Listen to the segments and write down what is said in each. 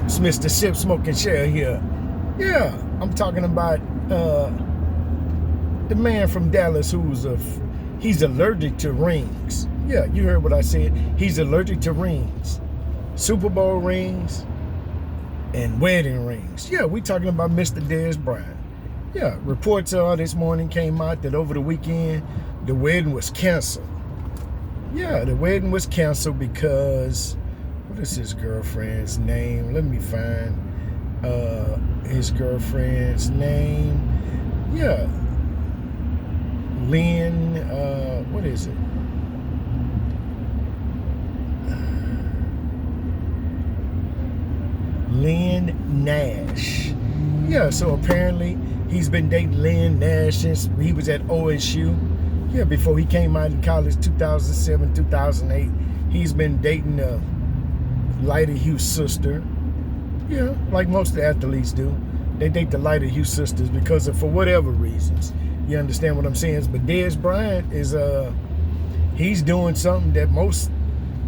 It's Mr. Sip Smoke and Share here. Yeah, I'm talking about the man from Dallas he's allergic to rings. Yeah, you heard what I said. He's allergic to rings. Super Bowl rings and wedding rings. Yeah, we talking about Mr. Dez Bryant. Yeah, reports this morning came out that over the weekend, the wedding was canceled. Yeah, the wedding was canceled because, what is his girlfriend's name? Let me find his girlfriend's name. Yeah, Lynn, what is it? Lynn Nash. Yeah, so apparently he's been dating Lynn Nash since he was at OSU. Yeah, before he came out in college, 2007, 2008. He's been dating lighter hue sister. Yeah, like most of the athletes do. They date the lighter hue sisters because of, for whatever reasons. You understand what I'm saying? But Dez Bryant is he's doing something that most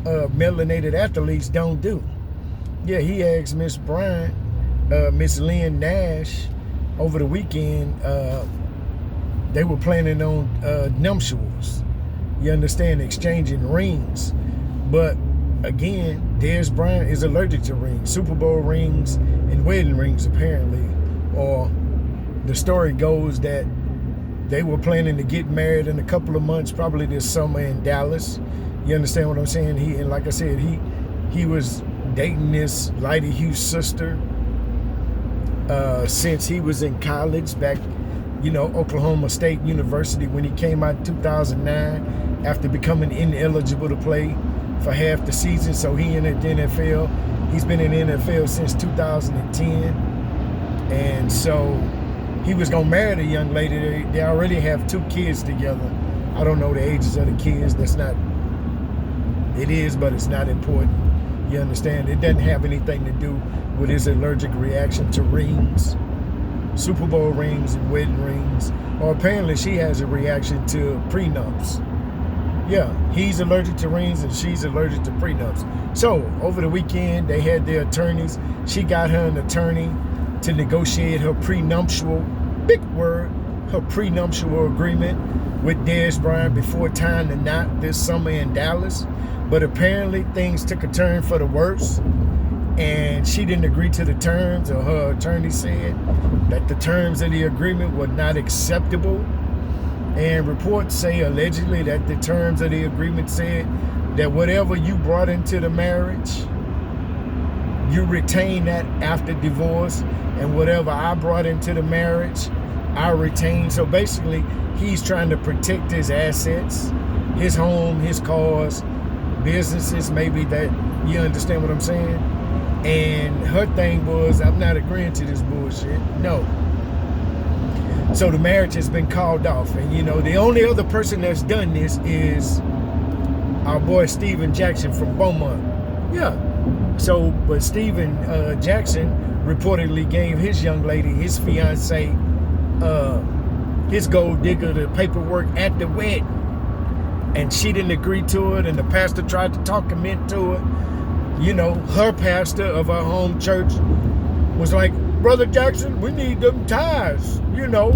melanated athletes don't do. Yeah, he asked Miss Bryant, Miss Lynn Nash, over the weekend. They were planning on nuptials. You understand, exchanging rings. But again, Dez Bryant is allergic to rings, Super Bowl rings and wedding rings apparently. Or the story goes that they were planning to get married in a couple of months, probably this summer in Dallas. You understand what I'm saying? And like I said, he was dating this lighter hue sister since he was in college back, Oklahoma State University, when he came out in 2009 after becoming ineligible to play for half the season. So he entered the NFL. He's been in the NFL since 2010. And so he was going to marry the young lady. They already have 2 kids together. I don't know the ages of the kids. It is, but it's not important. You understand? It doesn't have anything to do with his allergic reaction to rings, Super Bowl rings and wedding rings. Or apparently she has a reaction to prenups. Yeah, he's allergic to rings and she's allergic to prenups. So over the weekend, they had their attorneys. She got her an attorney to negotiate her prenuptial, big word, her prenuptial agreement with Dez Bryant before tying the knot this summer in Dallas. But apparently things took a turn for the worse, and she didn't agree to the terms, or her attorney said that the terms of the agreement were not acceptable. And reports say allegedly that the terms of the agreement said that whatever you brought into the marriage, you retain that after divorce, and whatever I brought into the marriage, I retain. So basically, he's trying to protect his assets, his home, his cars, businesses, maybe, that, you understand what I'm saying? And her thing was, I'm not agreeing to this bullshit. No. So the marriage has been called off. And the only other person that's done this is our boy Steven Jackson from Beaumont. Yeah. So, but Steven Jackson reportedly gave his young lady, his fiancée, his gold digger, the paperwork at the wedding. And she didn't agree to it, and the pastor tried to talk him into it. Her pastor of her home church was like, Brother Jackson, we need them ties. Go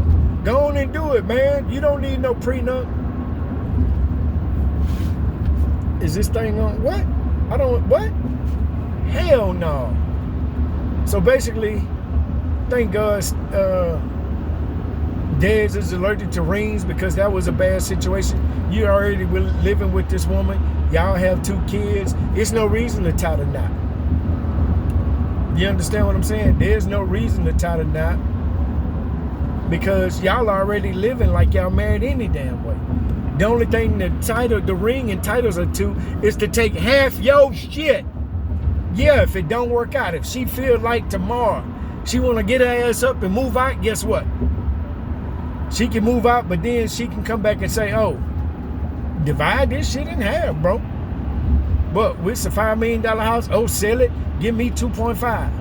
on and do it, man. You don't need no prenup. Is this thing on? What? What? Hell no. So basically, thank God, Dez is allergic to rings because that was a bad situation. You already were living with this woman. Y'all have 2 kids. It's no reason to tie the knot. You understand what I'm saying? There's no reason to tie the knot because y'all already living like y'all married any damn way. The only thing the ring entitles her to is to take half your shit. Yeah, if it don't work out, if she feel like tomorrow she want to get her ass up and move out, guess what? She can move out, but then she can come back and say, oh, divide this shit in half, bro. But it's a $5 million house. Oh, sell it. Give me 2.5.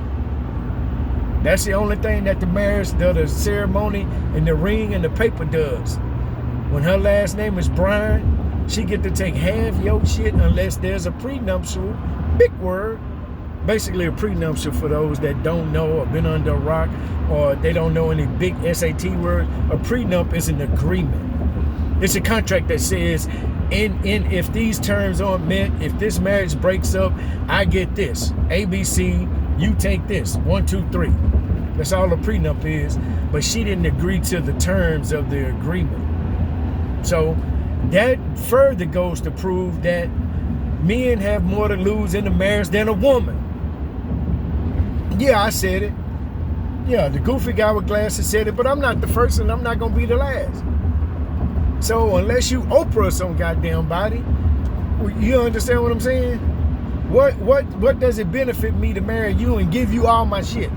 That's the only thing that the marriage, the ceremony, and the ring and the paper does. When her last name is Bryant, she get to take half your shit unless there's a prenuptial, big word, Basically, a prenuptial, for those that don't know or been under a rock or they don't know any big SAT words, a prenup is an agreement. It's a contract that says, if these terms aren't met, if this marriage breaks up, I get this. ABC, you take this. 1, 2, 3. That's all a prenup is. But she didn't agree to the terms of the agreement. So that further goes to prove that men have more to lose in a marriage than a woman. Yeah, I said it. Yeah, the goofy guy with glasses said it, but I'm not the first and I'm not going to be the last. So unless you Oprah some goddamn body, you understand what I'm saying? What does it benefit me to marry you and give you all my shit?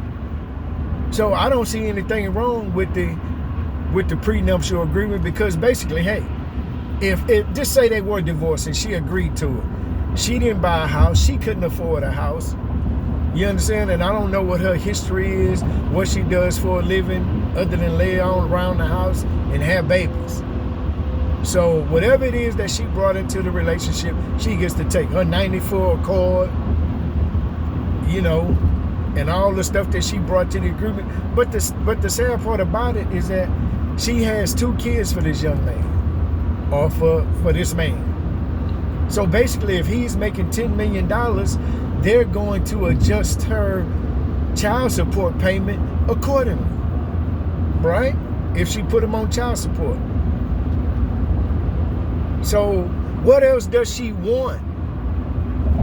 So I don't see anything wrong with the prenuptial agreement, because basically, hey, if just say they were divorced and she agreed to it, she didn't buy a house, she couldn't afford a house. You understand? And I don't know what her history is, what she does for a living, other than lay on around the house and have babies. So whatever it is that she brought into the relationship, she gets to take her 94 Accord, you know, and all the stuff that she brought to the agreement. But the sad part about it is that she has 2 kids for this young man, or for this man. So basically, if he's making $10 million, they're going to adjust her child support payment accordingly, right? If she put him on child support. So what else does she want?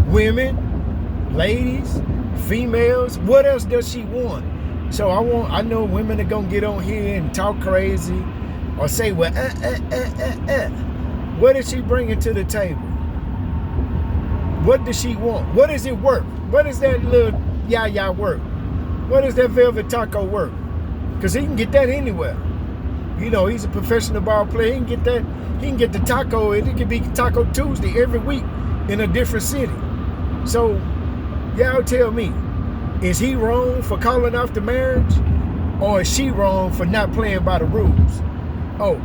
Women, ladies, females, what else does she want? So I know women are gonna get on here and talk crazy or say, well, what is she bringing to the table? What does she want? What is it worth? What is that little yah worth? What is that velvet taco worth? Because he can get that anywhere. You know, he's a professional ball player. He can get that. He can get the taco. It could be Taco Tuesday every week in a different city. So, y'all tell me, is he wrong for calling off the marriage, or is she wrong for not playing by the rules? Oh,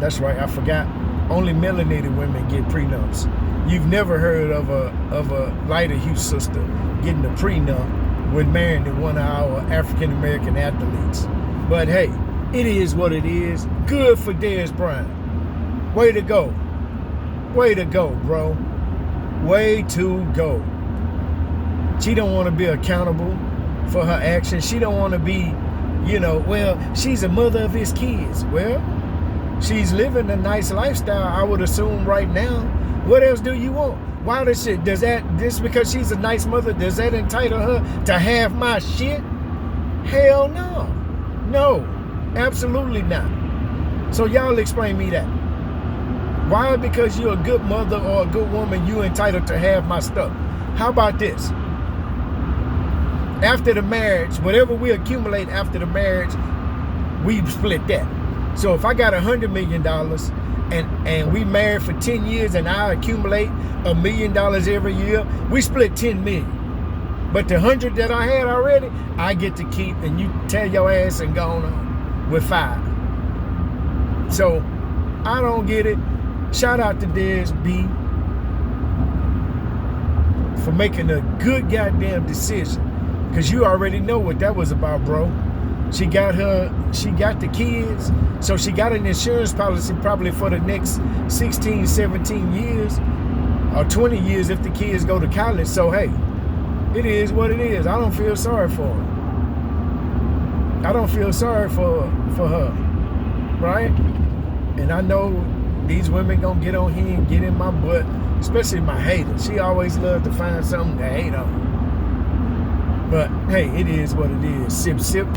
that's right. I forgot. Only melanated women get prenups. You've never heard of a lighter hue sister getting a prenup when marrying one of our African American athletes. But hey, it is what it is. Good for Dez Bryant. Way to go. Way to go, bro. Way to go. She don't want to be accountable for her actions. She don't want to be, you know, well, she's a mother of his kids. Well, she's living a nice lifestyle, I would assume, right now. What else do you want? Why does shit? Just because she's a nice mother, does that entitle her to have my shit? Hell no. No, absolutely not. So y'all explain me that. Why? Because you're a good mother or a good woman, you entitled to have my stuff. How about this? After the marriage, whatever we accumulate after the marriage, we split that. So if I got $100 million and we married for 10 years and I accumulate $1 million every year, we split 10 million. But the 100 that I had already, I get to keep, and you tell your ass and go on with 5. So I don't get it. Shout out to Dez B for making a good goddamn decision, because you already know what that was about, bro. She got the kids, so she got an insurance policy probably for the next 16, 17 years, or 20 years if the kids go to college. So hey, it is what it is. I don't feel sorry for her. I don't feel sorry for her, right? And I know these women gonna get on here and get in my butt, especially my hater. She always loves to find something to hate on. But hey, it is what it is. Sip, sip.